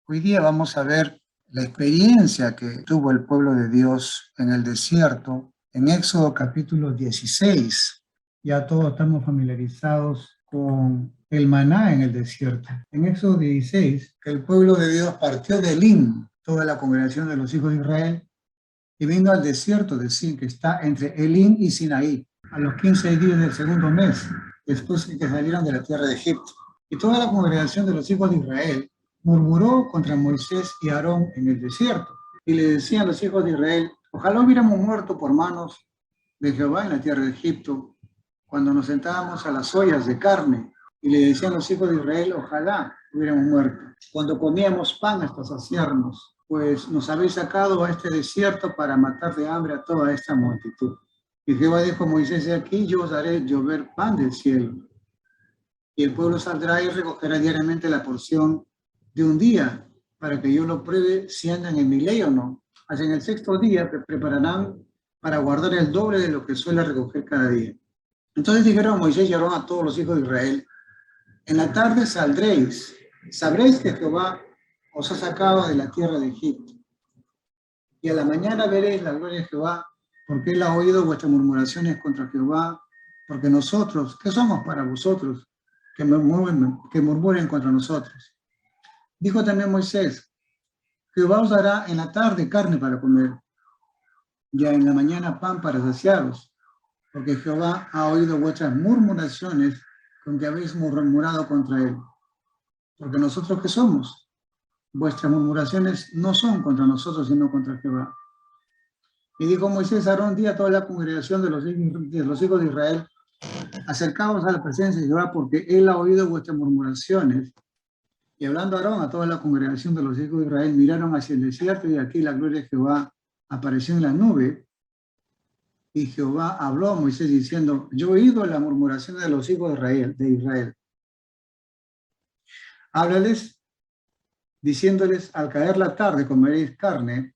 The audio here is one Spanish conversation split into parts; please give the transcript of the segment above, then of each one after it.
Hoy día vamos a ver la experiencia que tuvo el pueblo de Dios en el desierto, en Éxodo capítulo 16. Ya todos estamos familiarizados con el maná en el desierto. En Éxodo 16, que el pueblo de Dios partió de Elim, toda la congregación de los hijos de Israel, y vino al desierto de Sin, que está entre Elim y Sinaí, a los 15 días del segundo mes, después de que salieron de la tierra de Egipto. Y toda la congregación de los hijos de Israel murmuró contra Moisés y Aarón en el desierto. Y le decían a los hijos de Israel: ojalá hubiéramos muerto por manos de Jehová en la tierra de Egipto, cuando nos sentábamos a las ollas de carne. Y le decían a los hijos de Israel: ojalá hubiéramos muerto cuando comíamos pan hasta saciarnos, pues nos habéis sacado a este desierto para matar de hambre a toda esta multitud. Y Jehová dijo a Moisés: aquí yo os haré llover pan del cielo, y el pueblo saldrá y recogerá diariamente la porción de un día, para que yo lo pruebe si andan en mi ley o no. Hasta en el sexto día prepararán para guardar el doble de lo que suele recoger cada día. Entonces dijeron Moisés y Aarón a todos los hijos de Israel: en la tarde saldréis, sabréis que Jehová os ha sacado de la tierra de Egipto. Y a la mañana veréis la gloria de Jehová, porque él ha oído vuestras murmuraciones contra Jehová, porque nosotros, ¿qué somos para vosotros que murmuren contra nosotros? Dijo también Moisés: Jehová os dará en la tarde carne para comer, ya en la mañana pan para saciaros, porque Jehová ha oído vuestras murmuraciones con que habéis murmurado contra él. Porque nosotros, ¿qué somos? Vuestras murmuraciones no son contra nosotros, sino contra Jehová. Y dijo Moisés a Aarón: di a toda la congregación de los hijos de Israel: acercaos a la presencia de Jehová, porque él ha oído vuestras murmuraciones. Y hablando Aarón a toda la congregación de los hijos de Israel, miraron hacia el desierto, y aquí la gloria de Jehová apareció en la nube. Y Jehová habló a Moisés diciendo: yo he oído la murmuración de los hijos de Israel. Háblales, diciéndoles: al caer la tarde comeréis carne,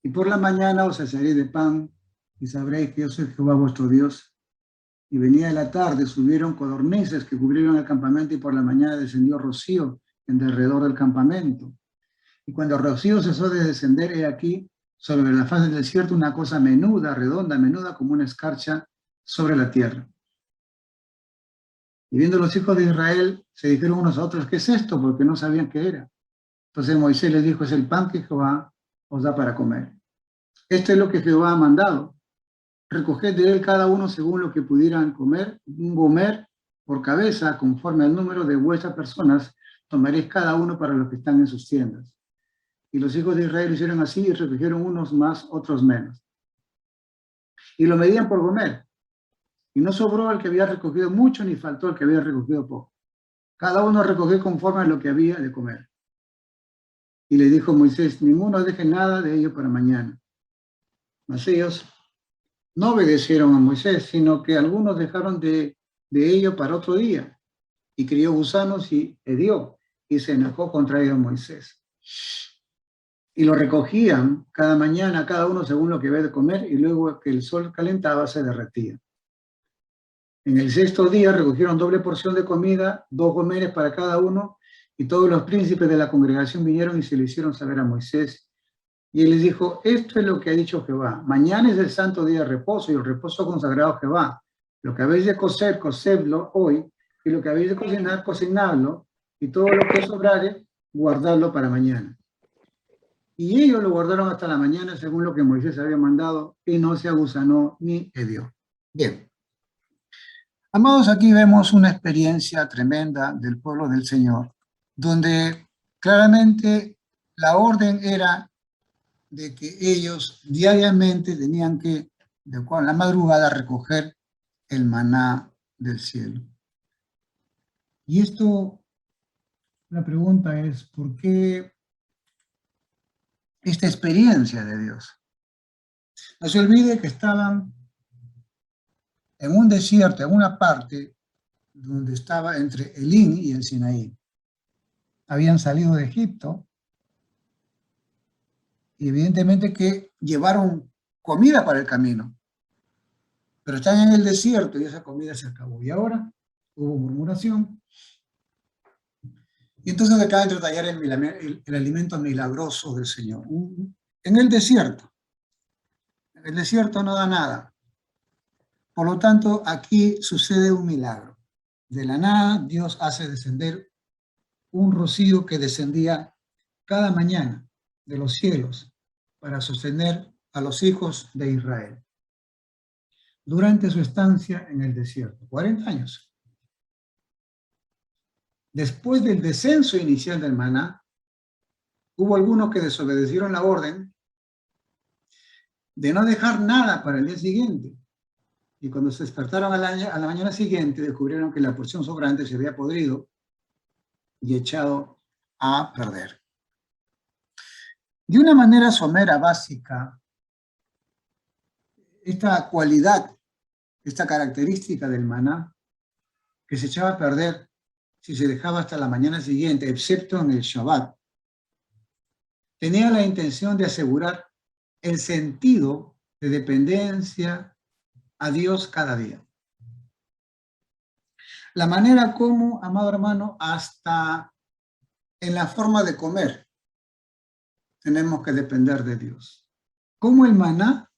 y por la mañana os saciaréis de pan, y sabréis que yo soy Jehová vuestro Dios. Y venía la tarde, subieron codornices que cubrieron el campamento, y por la mañana descendió rocío en derredor del campamento. Y cuando el rocío cesó de descender, he aquí, sobre la faz del desierto, una cosa menuda, redonda, menuda como una escarcha sobre la tierra. Y viendo los hijos de Israel, se dijeron unos a otros: ¿qué es esto? Porque no sabían qué era. Entonces Moisés les dijo: es el pan que Jehová os da para comer. Esto es lo que Jehová ha mandado: recoged de él cada uno según lo que pudieran comer, un gomer por cabeza, conforme al número de vuestras personas, tomaréis cada uno para los que están en sus tiendas. Y los hijos de Israel hicieron así, y recogieron unos más, otros menos. Y lo medían por gomer. Y no sobró el que había recogido mucho, ni faltó el que había recogido poco. Cada uno recogió conforme a lo que había de comer. Y le dijo Moisés: ninguno deje nada de ello para mañana. Mas ellos no obedecieron a Moisés, sino que algunos dejaron de ello para otro día. Y crió gusanos y hedió, y se enojó contra ellos Moisés. Y lo recogían cada mañana, cada uno según lo que había de comer, y luego que el sol calentaba, se derretía. En el sexto día recogieron doble porción de comida, 2 gomeres para cada uno, y todos los príncipes de la congregación vinieron y se lo hicieron saber a Moisés. Y él les dijo: esto es lo que ha dicho Jehová: mañana es el santo día de reposo, y el reposo consagrado a Jehová. Lo que habéis de cocer, cocedlo hoy, y lo que habéis de cocinar, cocinadlo, y todo lo que sobrare, guardadlo para mañana. Y ellos lo guardaron hasta la mañana, según lo que Moisés había mandado, y no se agusanó ni hedió. Bien. Amados, aquí vemos una experiencia tremenda del pueblo del Señor, donde claramente la orden era de que ellos diariamente tenían que, de la madrugada, recoger el maná del cielo. Y esto, la pregunta es: ¿por qué esta experiencia de Dios? No se olvide que estaban en un desierto, en una parte donde estaba entre Elim y el Sinaí. Habían salido de Egipto y evidentemente que llevaron comida para el camino, pero están en el desierto y esa comida se acabó. Y ahora hubo murmuración. Y entonces acaba de detallar el alimento milagroso del Señor. En el desierto. En el desierto no da nada. Por lo tanto, aquí sucede un milagro. De la nada, Dios hace descender un rocío que descendía cada mañana de los cielos para sostener a los hijos de Israel durante su estancia en el desierto, 40 años. Después del descenso inicial del maná, hubo algunos que desobedecieron la orden de no dejar nada para el día siguiente. Y cuando se despertaron a la mañana siguiente, descubrieron que la porción sobrante se había podrido y echado a perder. De una manera somera, básica, esta cualidad, esta característica del maná, que se echaba a perder si se dejaba hasta la mañana siguiente, excepto en el Shabbat, tenía la intención de asegurar el sentido de dependencia a Dios cada día. La manera como, amado hermano, hasta en la forma de comer, tenemos que depender de Dios. Como el maná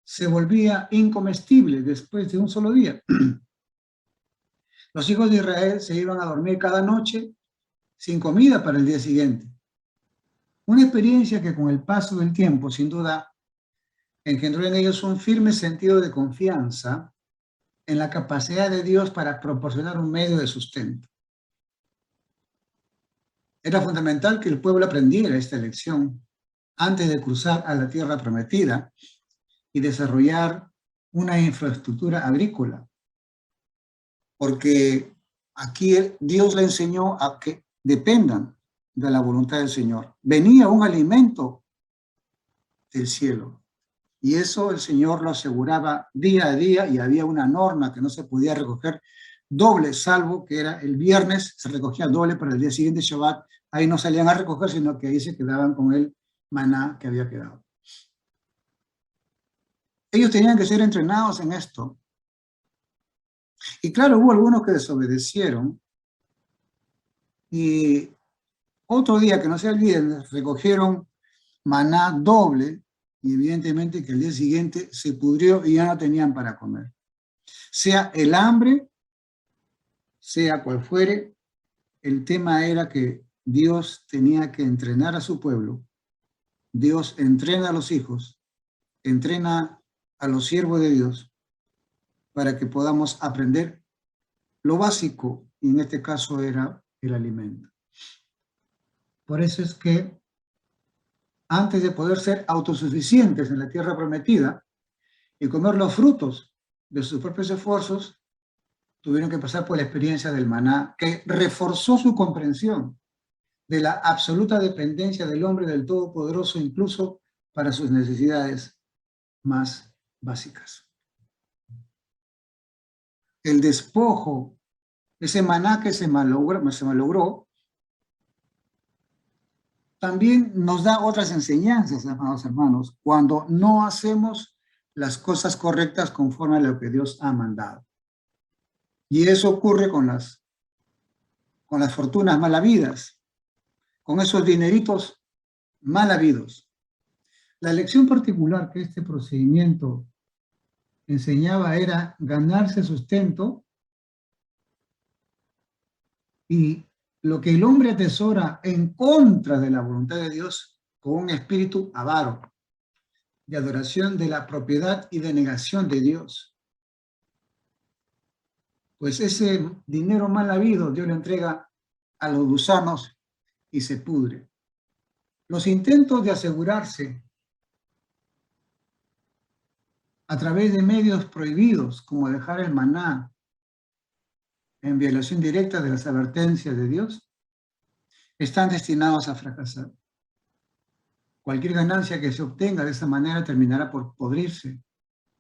se volvía incomestible después de un solo día. Los hijos de Israel se iban a dormir cada noche sin comida para el día siguiente. Una experiencia que con el paso del tiempo, sin duda, engendró en ellos un firme sentido de confianza en la capacidad de Dios para proporcionar un medio de sustento. Era fundamental que el pueblo aprendiera esta lección antes de cruzar a la tierra prometida y desarrollar una infraestructura agrícola. Porque aquí Dios le enseñó a que dependan de la voluntad del Señor. Venía un alimento del cielo. Y eso el Señor lo aseguraba día a día y había una norma que no se podía recoger doble, salvo que era el viernes, se recogía doble para el día siguiente Shabbat. Ahí no salían a recoger, sino que ahí se quedaban con el maná que había quedado. Ellos tenían que ser entrenados en esto. Y claro, hubo algunos que desobedecieron y otro día, que no sea el viernes, recogieron maná doble y evidentemente que el día siguiente se pudrió y ya no tenían para comer. Sea el hambre, sea cual fuere, el tema era que Dios tenía que entrenar a su pueblo. Dios entrena a los hijos, entrena a los siervos de Dios para que podamos aprender lo básico, y en este caso era el alimento. Por eso es que antes de poder ser autosuficientes en la tierra prometida y comer los frutos de sus propios esfuerzos, tuvieron que pasar por la experiencia del maná, que reforzó su comprensión de la absoluta dependencia del hombre del Todopoderoso, incluso para sus necesidades más básicas. El despojo, ese maná que se malogró, también nos da otras enseñanzas, amados hermanos, cuando no hacemos las cosas correctas conforme a lo que Dios ha mandado. Y eso ocurre con las fortunas mal habidas, con esos dineritos mal habidos. La lección particular que este procedimiento enseñaba era ganarse sustento, y lo que el hombre atesora en contra de la voluntad de Dios con un espíritu avaro, de adoración de la propiedad y de negación de Dios. Pues ese dinero mal habido Dios lo entrega a los gusanos y se pudre. Los intentos de asegurarse a través de medios prohibidos, como dejar el maná en violación directa de las advertencias de Dios, están destinados a fracasar. Cualquier ganancia que se obtenga de esa manera terminará por podrirse,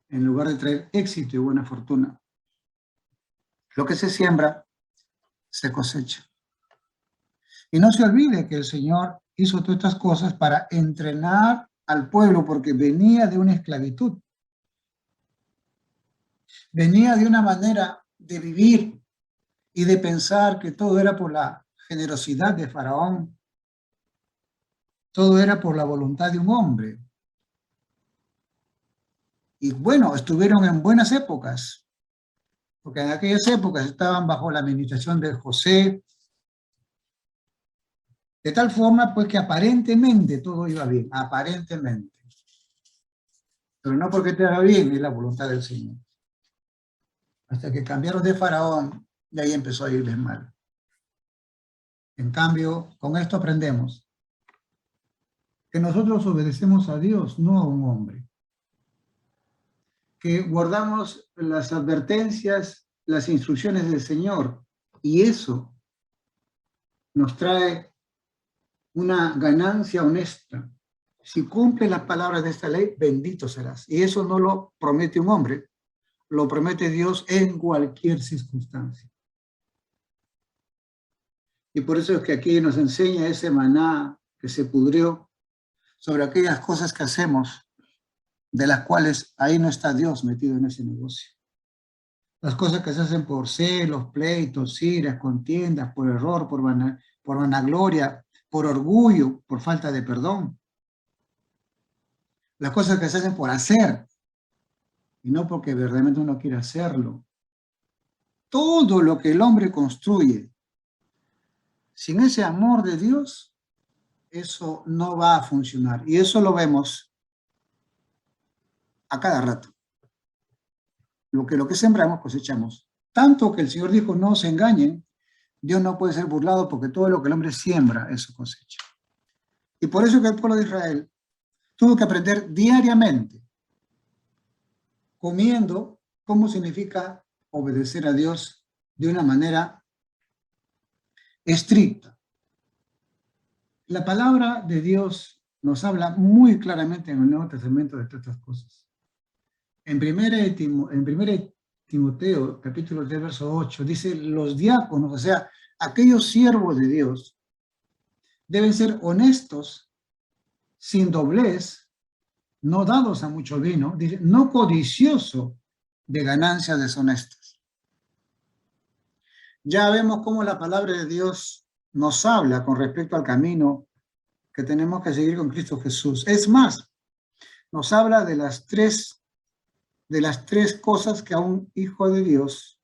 en lugar de traer éxito y buena fortuna. Lo que se siembra, se cosecha. Y no se olvide que el Señor hizo todas estas cosas para entrenar al pueblo, porque venía de una esclavitud. Venía de una manera de vivir y de pensar que todo era por la generosidad de Faraón, todo era por la voluntad de un hombre. Y bueno, estuvieron en buenas épocas, porque en aquellas épocas estaban bajo la administración de José, de tal forma pues que aparentemente todo iba bien, aparentemente. Pero no porque te haga bien, es la voluntad del Señor. Hasta que cambiaron de Faraón, y ahí empezó a irles mal. En cambio, con esto aprendemos que nosotros obedecemos a Dios, no a un hombre. Que guardamos las advertencias, las instrucciones del Señor, y eso nos trae una ganancia honesta. Si cumple las palabras de esta ley, bendito serás. Y eso no lo promete un hombre, lo promete Dios en cualquier circunstancia. Y por eso es que aquí nos enseña ese maná que se pudrió sobre aquellas cosas que hacemos, de las cuales ahí no está Dios metido en ese negocio. Las cosas que se hacen por celos, pleitos, iras, contiendas, por error, por vanagloria, por orgullo, por falta de perdón. Las cosas que se hacen por hacer, y no porque verdaderamente uno quiere hacerlo. Todo lo que el hombre construye sin ese amor de Dios, eso no va a funcionar. Y eso lo vemos a cada rato. Lo que sembramos, cosechamos. Tanto que el Señor dijo, no se engañen, Dios no puede ser burlado porque todo lo que el hombre siembra, eso cosecha. Y por eso que el pueblo de Israel tuvo que aprender diariamente, comiendo, cómo significa obedecer a Dios de una manera estricta. La palabra de Dios nos habla muy claramente en el Nuevo Testamento de todas estas cosas. En 1 Timoteo, capítulo 3, verso 8, dice, los diáconos, o sea, aquellos siervos de Dios, deben ser honestos, sin doblez, no dados a mucho vino, dice, no codicioso de ganancias deshonestas. Ya vemos cómo la palabra de Dios nos habla con respecto al camino que tenemos que seguir con Cristo Jesús. Es más, nos habla de las tres cosas que a un hijo de Dios,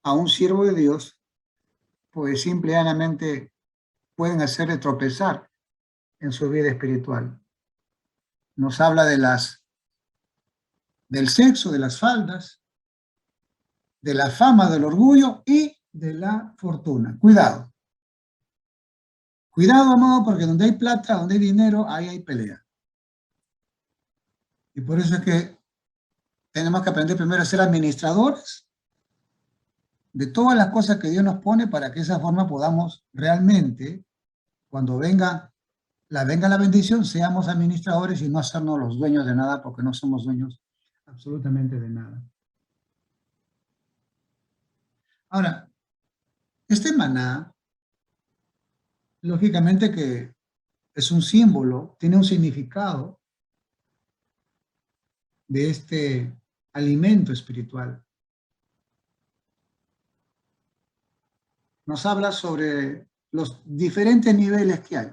a un siervo de Dios, pues simplemente pueden hacerle tropezar en su vida espiritual. Nos habla del sexo, de las faldas, de la fama, del orgullo y de la fortuna. Cuidado. Cuidado, amado, porque donde hay plata, donde hay dinero, ahí hay pelea. Y por eso es que tenemos que aprender primero a ser administradores de todas las cosas que Dios nos pone para que de esa forma podamos realmente, cuando venga la bendición, seamos administradores y no hacernos los dueños de nada, porque no somos dueños absolutamente de nada. Ahora, este maná, lógicamente que es un símbolo, tiene un significado de este alimento espiritual. Nos habla sobre los diferentes niveles que hay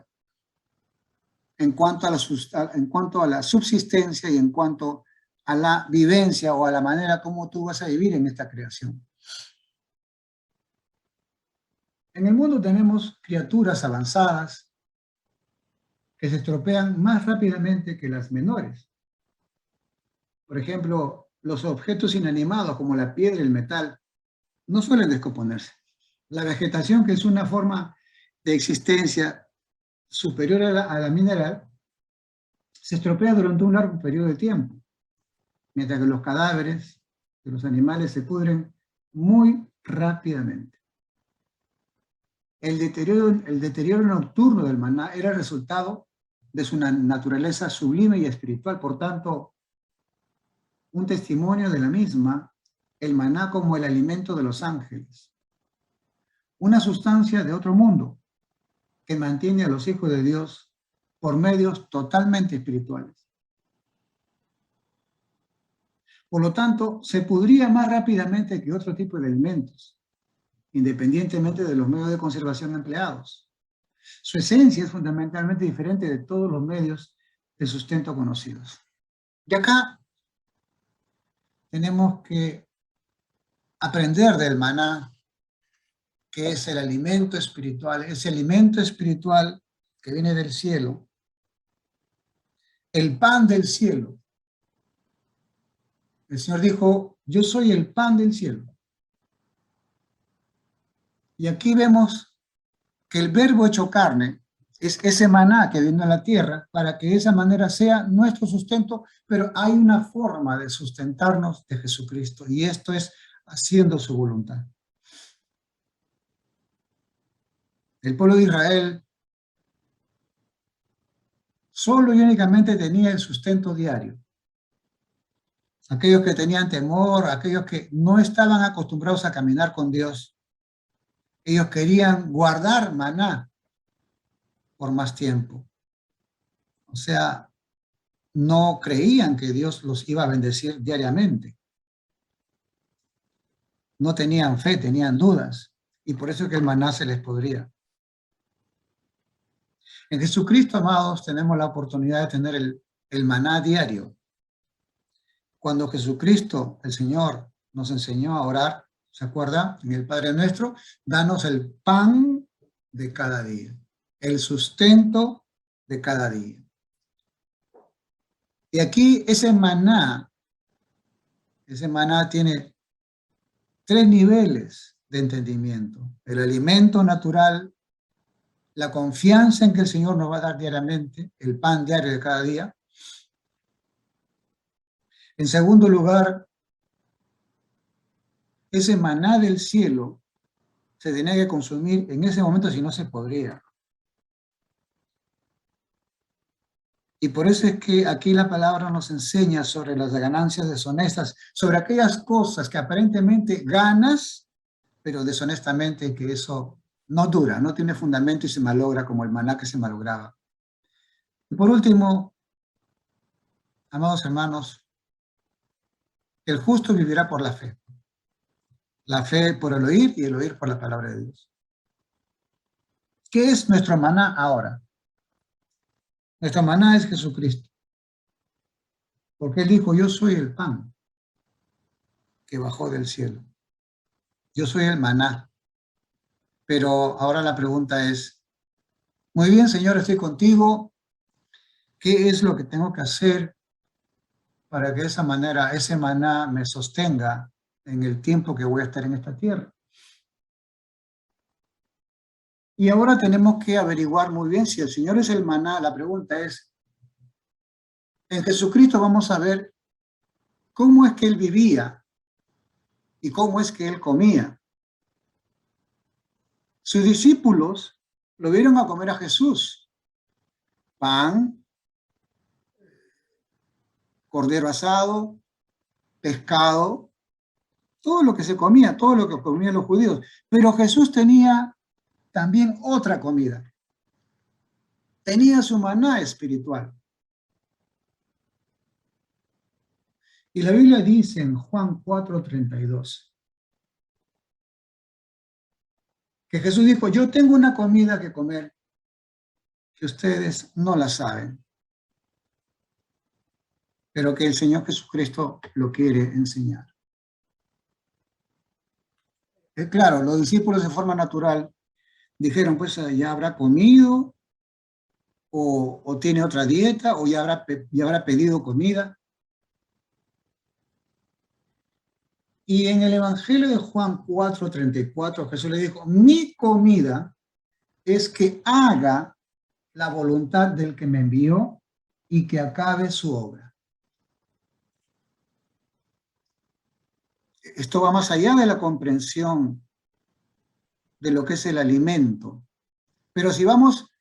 en cuanto a la subsistencia y en cuanto a la vivencia o a la manera como tú vas a vivir en esta creación. En el mundo tenemos criaturas avanzadas que se estropean más rápidamente que las menores. Por ejemplo, los objetos inanimados como la piedra y el metal no suelen descomponerse. La vegetación, que es una forma de existencia superior a la mineral, se estropea durante un largo periodo de tiempo, mientras que los cadáveres de los animales se pudren muy rápidamente. El deterioro nocturno del maná era el resultado de su naturaleza sublime y espiritual, por tanto, un testimonio de la misma, el maná como el alimento de los ángeles. Una sustancia de otro mundo que mantiene a los hijos de Dios por medios totalmente espirituales. Por lo tanto, se pudría más rápidamente que otro tipo de alimentos. independientemente de los medios de conservación empleados. Su esencia es fundamentalmente diferente de todos los medios de sustento conocidos. Y acá tenemos que aprender del maná, que es el alimento espiritual, ese alimento espiritual que viene del cielo, el pan del cielo. El Señor dijo, yo soy el pan del cielo. Y aquí vemos que el verbo hecho carne es ese maná que vino a la tierra para que de esa manera sea nuestro sustento, pero hay una forma de sustentarnos de Jesucristo y esto es haciendo su voluntad. El pueblo de Israel solo y únicamente tenía el sustento diario. Aquellos que tenían temor, aquellos que no estaban acostumbrados a caminar con Dios, ellos querían guardar maná por más tiempo. O sea, no creían que Dios los iba a bendecir diariamente. No tenían fe, tenían dudas. Y por eso es que el maná se les podría. En Jesucristo, amados, tenemos la oportunidad de tener el maná diario. Cuando Jesucristo, el Señor, nos enseñó a orar, ¿se acuerda? En el Padre Nuestro, danos el pan de cada día, el sustento de cada día. Y aquí ese maná tiene 3 niveles de entendimiento. El alimento natural, la confianza en que el Señor nos va a dar diariamente, el pan diario de cada día. En segundo lugar, ese maná del cielo se tenía que consumir en ese momento, si no se podría. Y por eso es que aquí la palabra nos enseña sobre las ganancias deshonestas, sobre aquellas cosas que aparentemente ganas, pero deshonestamente que eso no dura, no tiene fundamento y se malogra como el maná que se malograba. Y por último, amados hermanos, el justo vivirá por la fe. La fe por el oír y el oír por la palabra de Dios. ¿Qué es nuestro maná ahora? Nuestro maná es Jesucristo. Porque Él dijo, yo soy el pan que bajó del cielo. Yo soy el maná. Pero ahora la pregunta es, muy bien, Señor, estoy contigo. ¿Qué es lo que tengo que hacer para que de esa manera ese maná me sostenga en el tiempo que voy a estar en esta tierra? Y ahora tenemos que averiguar muy bien si el Señor es el maná. La pregunta es, en Jesucristo vamos a ver cómo es que Él vivía y cómo es que Él comía. Sus discípulos lo vieron a comer a Jesús. Pan, cordero asado, pescado, todo lo que se comía, todo lo que comían los judíos. Pero Jesús tenía también otra comida. Tenía su maná espiritual. Y la Biblia dice en Juan 4:32 que Jesús dijo, yo tengo una comida que comer que ustedes no la saben, pero que el Señor Jesucristo lo quiere enseñar. Claro, los discípulos de forma natural dijeron, pues ya habrá comido, o tiene otra dieta, o ya habrá pedido comida. Y en el Evangelio de Juan 4:34, Jesús le dijo, mi comida es que haga la voluntad del que me envió y que acabe su obra. Esto va más allá de la comprensión de lo que es el alimento. Pero si vamos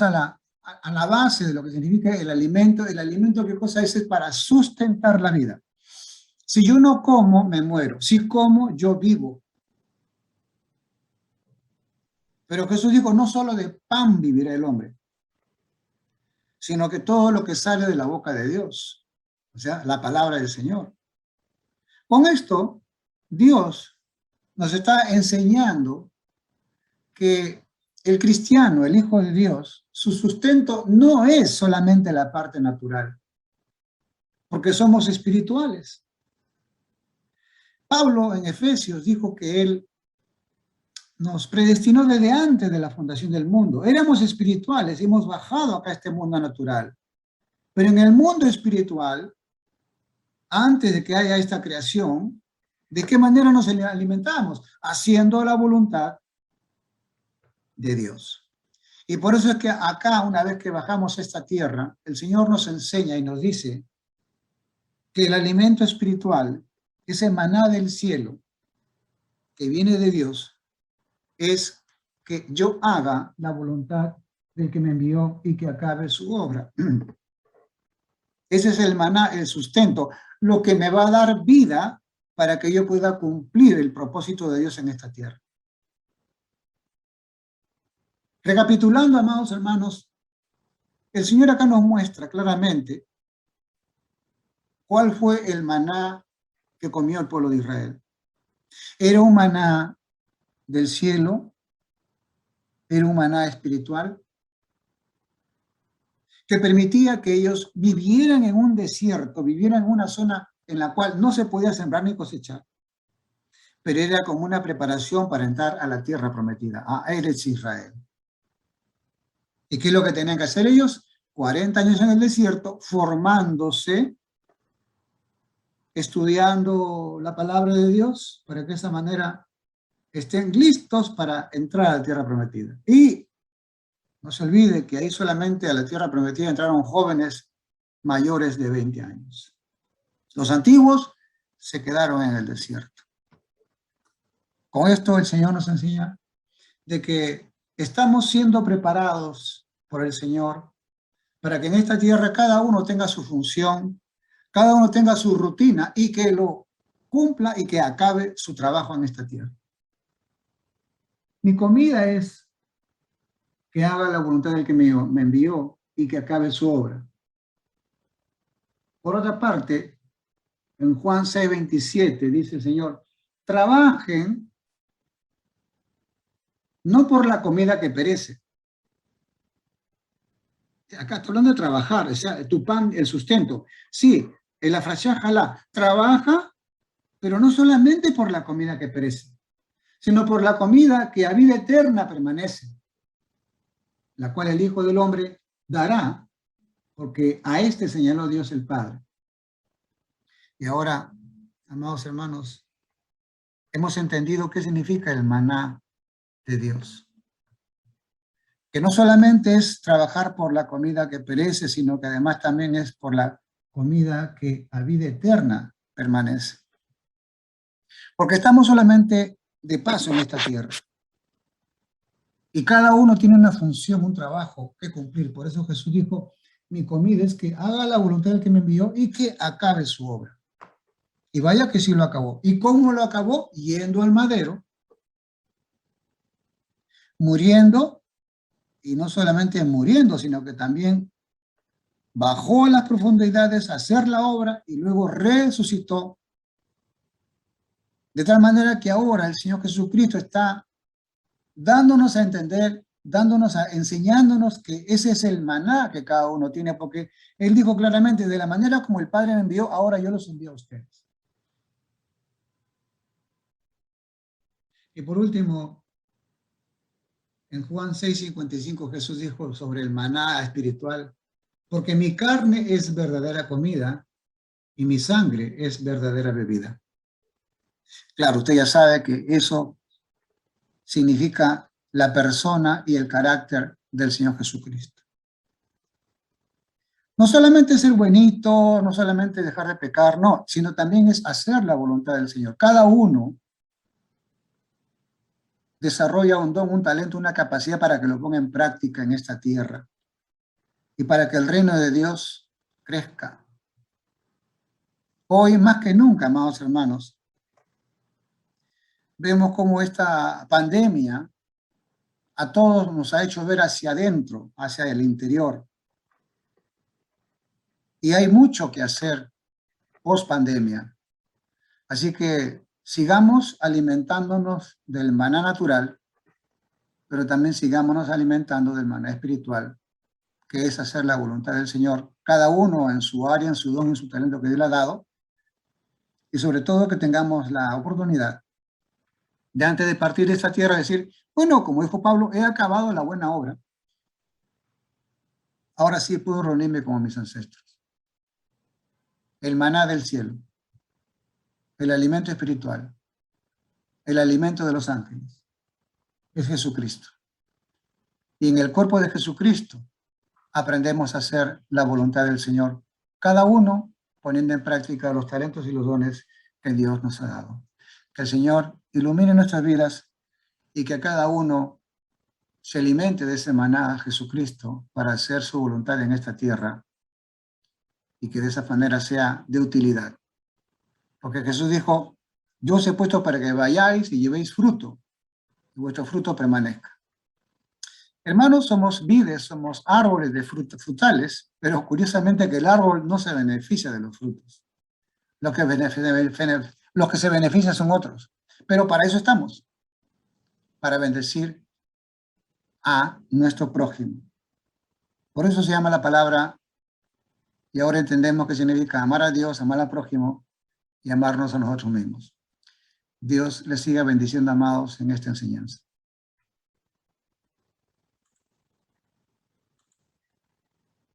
a la base de lo que significa el alimento ¿qué cosa es? Es para sustentar la vida. Si yo no como, me muero. Si como, yo vivo. Pero Jesús dijo, no solo de pan vivirá el hombre, sino que todo lo que sale de la boca de Dios, o sea, la palabra del Señor. Con esto, Dios nos está enseñando que el cristiano, el Hijo de Dios, su sustento no es solamente la parte natural, porque somos espirituales. Pablo en Efesios dijo que él nos predestinó desde antes de la fundación del mundo. Éramos espirituales y hemos bajado acá a este mundo natural. Pero en el mundo espiritual, antes de que haya esta creación, ¿de qué manera nos alimentamos? Haciendo la voluntad de Dios. Y por eso es que acá, una vez que bajamos a esta tierra, el Señor nos enseña y nos dice que el alimento espiritual, ese maná del cielo que viene de Dios, es que yo haga la voluntad del que me envió y que acabe su obra. Ese es el maná, el sustento, lo que me va a dar vida para que yo pueda cumplir el propósito de Dios en esta tierra. Recapitulando, amados hermanos, el Señor acá nos muestra claramente cuál fue el maná que comió el pueblo de Israel. Era un maná del cielo, era un maná espiritual, que permitía que ellos vivieran en un desierto, vivieran en una zona en la cual no se podía sembrar ni cosechar, pero era como una preparación para entrar a la tierra prometida, a Eretz Israel. ¿Y qué es lo que tenían que hacer ellos? 40 años en el desierto, formándose, estudiando la palabra de Dios, para que de esa manera estén listos para entrar a la tierra prometida. Y no se olvide que ahí solamente a la tierra prometida entraron jóvenes mayores de 20 años. Los antiguos se quedaron en el desierto. Con esto el Señor nos enseña de que estamos siendo preparados por el Señor para que en esta tierra cada uno tenga su función, cada uno tenga su rutina y que lo cumpla y que acabe su trabajo en esta tierra. Mi comida es que haga la voluntad del que me envió y que acabe su obra. Por otra parte, en Juan 6:27 dice el Señor, trabajen no por la comida que perece. Acá estoy hablando de trabajar, o sea, tu pan, el sustento. Sí, en la frase jalá, trabaja, pero no solamente por la comida que perece, sino por la comida que a vida eterna permanece, la cual el Hijo del Hombre dará, porque a este señaló Dios el Padre. Y ahora, amados hermanos, hemos entendido qué significa el maná de Dios. Que no solamente es trabajar por la comida que perece, sino que además también es por la comida que a vida eterna permanece. Porque estamos solamente de paso en esta tierra. Y cada uno tiene una función, un trabajo que cumplir. Por eso Jesús dijo, mi comida es que haga la voluntad del que me envió y que acabe su obra. Y vaya que sí lo acabó. ¿Y cómo lo acabó? Yendo al madero, muriendo, y no solamente muriendo, sino que también bajó a las profundidades a hacer la obra y luego resucitó. De tal manera que ahora el Señor Jesucristo está dándonos a entender, enseñándonos que ese es el maná que cada uno tiene, porque Él dijo claramente, de la manera como el Padre me envió, ahora yo los envío a ustedes. Y por último, en Juan 6:55 Jesús dijo sobre el maná espiritual, porque mi carne es verdadera comida y mi sangre es verdadera bebida. Claro, usted ya sabe que eso significa la persona y el carácter del Señor Jesucristo. No solamente ser buenito, no solamente dejar de pecar, no, sino también es hacer la voluntad del Señor. Cada uno desarrolla un don, un talento, una capacidad para que lo ponga en práctica en esta tierra y para que el reino de Dios crezca. Hoy más que nunca, amados hermanos, vemos cómo esta pandemia a todos nos ha hecho ver hacia adentro, hacia el interior. Y hay mucho que hacer post pandemia. Así que sigamos alimentándonos del maná natural, pero también sigámonos alimentando del maná espiritual, que es hacer la voluntad del Señor, cada uno en su área, en su don, en su talento que Dios le ha dado, y sobre todo que tengamos la oportunidad de antes de partir de esta tierra decir, bueno, como dijo Pablo, he acabado la buena obra, ahora sí puedo reunirme como mis ancestros. El maná del cielo, el alimento espiritual, el alimento de los ángeles, es Jesucristo. Y en el cuerpo de Jesucristo aprendemos a hacer la voluntad del Señor, cada uno poniendo en práctica los talentos y los dones que Dios nos ha dado. Que el Señor ilumine nuestras vidas y que cada uno se alimente de ese maná Jesucristo para hacer su voluntad en esta tierra y que de esa manera sea de utilidad. Porque Jesús dijo, yo os he puesto para que vayáis y llevéis fruto, y vuestro fruto permanezca. Hermanos, somos vides, somos árboles de frutales, pero curiosamente que el árbol no se beneficia de los frutos. Los que se benefician son otros. Pero para eso estamos, para bendecir a nuestro prójimo. Por eso se llama la palabra, y ahora entendemos que significa amar a Dios, amar al prójimo y amarnos a nosotros mismos. Dios les siga bendiciendo, amados, en esta enseñanza.